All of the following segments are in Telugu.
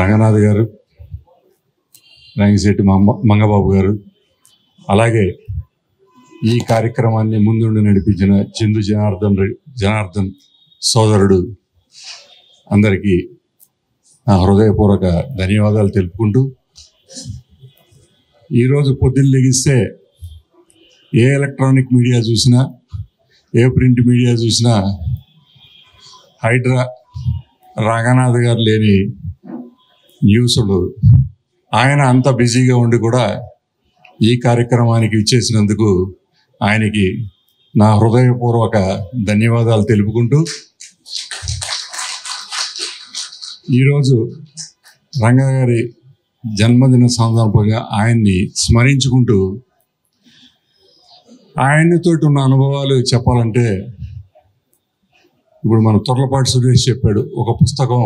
రంగనాథ్ గారు, రంగిశెట్టి మంగబాబు గారు, అలాగే ఈ కార్యక్రమాన్ని ముందుండి నడిపించిన చిందు జనార్దన్ సోదరుడు అందరికీ నా హృదయపూర్వక ధన్యవాదాలు తెలుపుకుంటూ, ఈరోజు పొద్దున్న లెగిస్తే ఏ ఎలక్ట్రానిక్ మీడియా చూసినా, ఏ ప్రింట్ మీడియా చూసినా హైడ్రా రంగనాథ్ గారు లేని న్యూస్ ఉండదు. ఆయన అంత బిజీగా ఉండి కూడా ఈ కార్యక్రమానికి ఇచ్చేసినందుకు ఆయనకి నా హృదయపూర్వక ధన్యవాదాలు తెలుపుకుంటూ, ఈరోజు రంగా గారి జన్మదిన సందర్భంగా ఆయన్ని స్మరించుకుంటూ, ఆయనతోటి ఉన్న అనుభవాలు చెప్పాలంటే, ఇప్పుడు మన తొర్లపాటి సురేష్ చెప్పాడు, ఒక పుస్తకం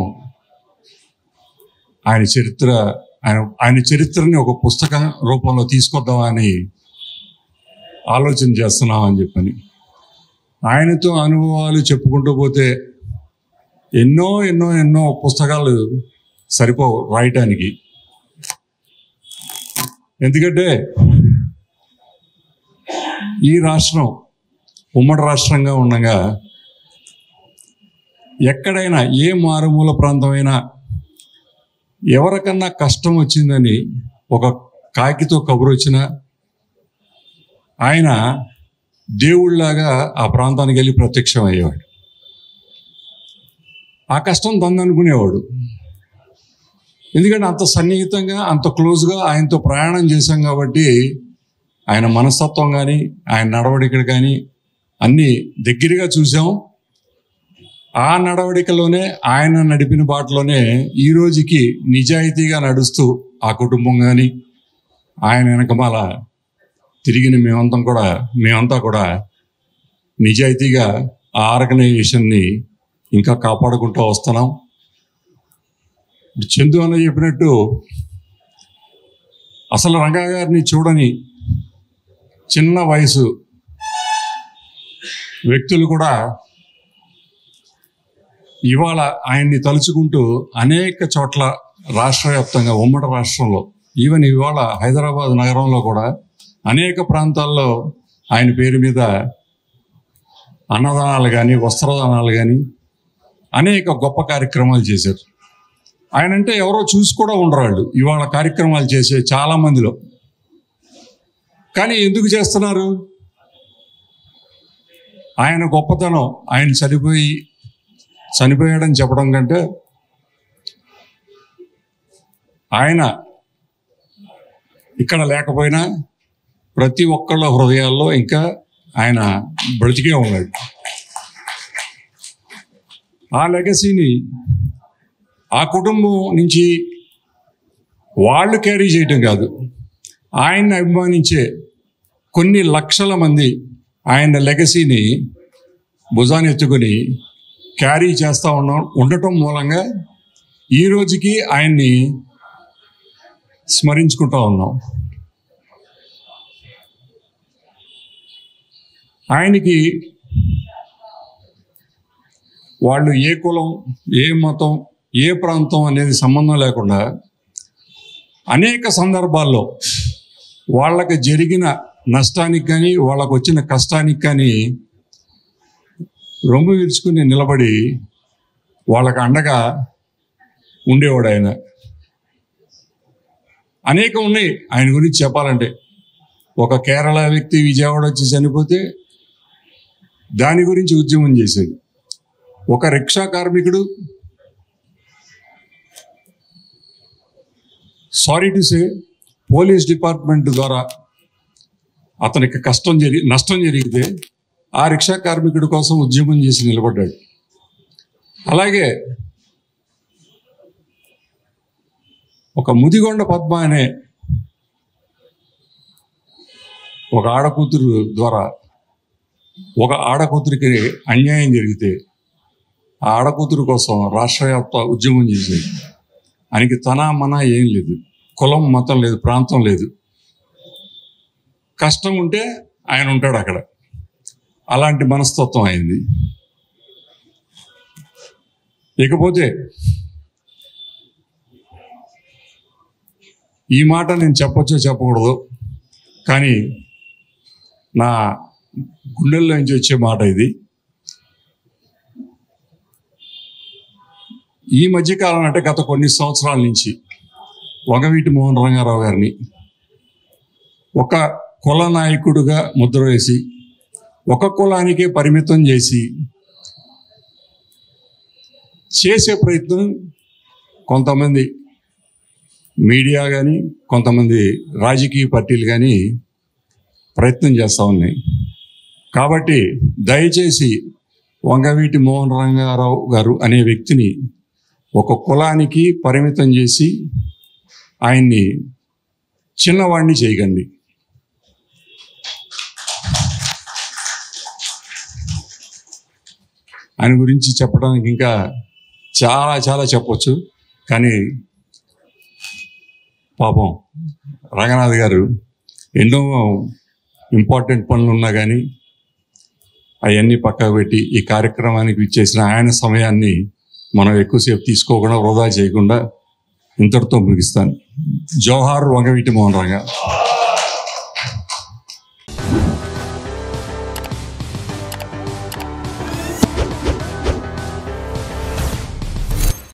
ఆయన చరిత్రని ఒక పుస్తకం రూపంలో తీసుకొద్దామని ఆలోచన చేస్తున్నామని చెప్పని. ఆయనతో అనుభవాలు చెప్పుకుంటూ పోతే ఎన్నో ఎన్నో ఎన్నో పుస్తకాలు సరిపోవు రాయటానికి. ఎందుకంటే ఈ రాష్ట్రం ఉమ్మడి రాష్ట్రంగా ఉండగా ఎక్కడైనా ఏ మారుమూల ప్రాంతమైనా ఎవరికన్నా కష్టం వచ్చిందని ఒక కాకితో కబురు వచ్చినా ఆయన దేవుళ్లాగా ఆ ప్రాంతానికి వెళ్ళి ప్రత్యక్షం అయ్యేవాడు. ఆ కష్టం తందనుకునేవాడు. ఎందుకంటే అంత సన్నిహితంగా, అంత క్లోజ్గా ఆయనతో ప్రయాణం చేశాం కాబట్టి ఆయన మనస్తత్వం కానీ, ఆయన నడవడికలు కానీ అన్నీ దగ్గరగా చూసాం. ఆ నడవడికలోనే, ఆయన నడిపిన బాటలోనే ఈ రోజుకి నిజాయితీగా నడుస్తూ ఆ కుటుంబం కానీ, ఆయన వెనకమాల తిరిగిన మేమంతా కూడా నిజాయితీగా ఆ ఆర్గనైజేషన్ని ఇంకా కాపాడుకుంటూ వస్తున్నాం. చందు అన్న చెప్పినట్టు అసలు రంగా గారిని చూడని చిన్న వయసు వ్యక్తులు కూడా ఇవాళ ఆయన్ని తలుచుకుంటూ అనేక చోట్ల రాష్ట్ర వ్యాప్తంగా, ఉమ్మడి రాష్ట్రంలో, ఈవెన్ ఇవాళ హైదరాబాద్ నగరంలో కూడా అనేక ప్రాంతాల్లో ఆయన పేరు మీద అన్నదానాలు కానీ, వస్త్రదానాలు కానీ అనేక గొప్ప కార్యక్రమాలు చేశారు. ఆయన అంటే ఎవరో చూసి కూడా ఉండరు వాళ్ళు ఇవాళ కార్యక్రమాలు చేసే చాలామందిలో. కానీ ఎందుకు చేస్తున్నారు? ఆయన గొప్పతనం, ఆయన చనిపోయాడని చెప్పడం కంటే ఆయన ఇక్కడ లేకపోయినా ప్రతి ఒక్కళ్ళ హృదయాల్లో ఇంకా ఆయన బ్రతికే ఉన్నాడు. ఆ లెగసీని ఆ కుటుంబం నుంచి వాళ్ళు క్యారీ చేయటం కాదు, ఆయన్ని అభిమానించే కొన్ని లక్షల మంది ఆయన లెగసీని భుజాన్ని ఎత్తుకొని క్యారీ చేస్తూ ఉండటం మూలంగా ఈ రోజుకి ఆయన్ని స్మరించుకుంటూ ఉన్నాం. ఆయనకి వాళ్ళు ఏ కులం, ఏ మతం, ఏ ప్రాంతం అనేది సంబంధం లేకుండా అనేక సందర్భాల్లో వాళ్ళకి జరిగిన నష్టానికి కానీ, వాళ్ళకు వచ్చిన కష్టానికి కానీ రొమ్ము విరుచుకుని నిలబడి వాళ్ళకు అండగా ఉండేవాడు ఆయన. అనేకం ఉన్నాయి ఆయన గురించి చెప్పాలంటే. ఒక కేరళ వ్యక్తి విజయవాడ వచ్చి చనిపోతే దాని గురించి ఉద్యమం చేసేది. ఒక రిక్షా కార్మికుడు, sorry to say, police department ద్వారా అతనికి నష్టం జరిగితే ఆ రిక్షా కార్మికుడి కోసం ఉద్యమం చేసి నిలబడ్డాడు. అలాగే ఒక ముదిగొండ పద్మ అనే ఒక ఆడకూతురు ద్వారా ఒక ఆడకూతురికి అన్యాయం జరిగితే ఆ ఆడకూతురు కోసం రాష్ట్ర వ్యాప్త ఉద్యమం చేసేది. ఆయనకి తన మన ఏం లేదు, కులం మతం లేదు, ప్రాంతం లేదు. కష్టం ఉంటే ఆయన ఉంటాడు అక్కడ. అలాంటి మనస్తత్వం అయింది. ఇకపోతే ఈ మాట నేను చెప్పొచ్చో చెప్పకూడదు, కానీ నా గుండెల్లో నుంచి వచ్చే మాట ఇది. ఈ మధ్యకాలం అంటే గత కొన్ని సంవత్సరాల నుంచి వంగవీటి మోహన్ రంగారావు గారిని ఒక కుల నాయకుడిగా ముద్ర వేసి ఒక కులానికే పరిమితం చేసే ప్రయత్నం కొంతమంది మీడియా కానీ కొంతమంది రాజకీయ పార్టీలు కానీ ప్రయత్నం చేస్తూ ఉన్నాయి. కాబట్టి దయచేసి వంగవీటి మోహన్ రంగారావు గారు అనే వ్యక్తిని ఒక కులానికి పరిమితం చేసి ఆయన్ని చిన్నవాడిని చేయకండి. ఆయన గురించి చెప్పడానికి ఇంకా చాలా చాలా చెప్పొచ్చు, కానీ పాపం రంగనాథ్ గారు ఎన్నో ఇంపార్టెంట్ పనులు ఉన్నా కానీ అవన్నీ పక్కకు పెట్టి ఈ కార్యక్రమానికి ఇచ్చేసిన ఆయన సమయాన్ని మనం ఎక్కువసేపు తీసుకోకుండా వృధా చేయకుండా ఇంతటితో ముగిస్తాను. జోహార్ వంగవీటి మోహన్ రంగా.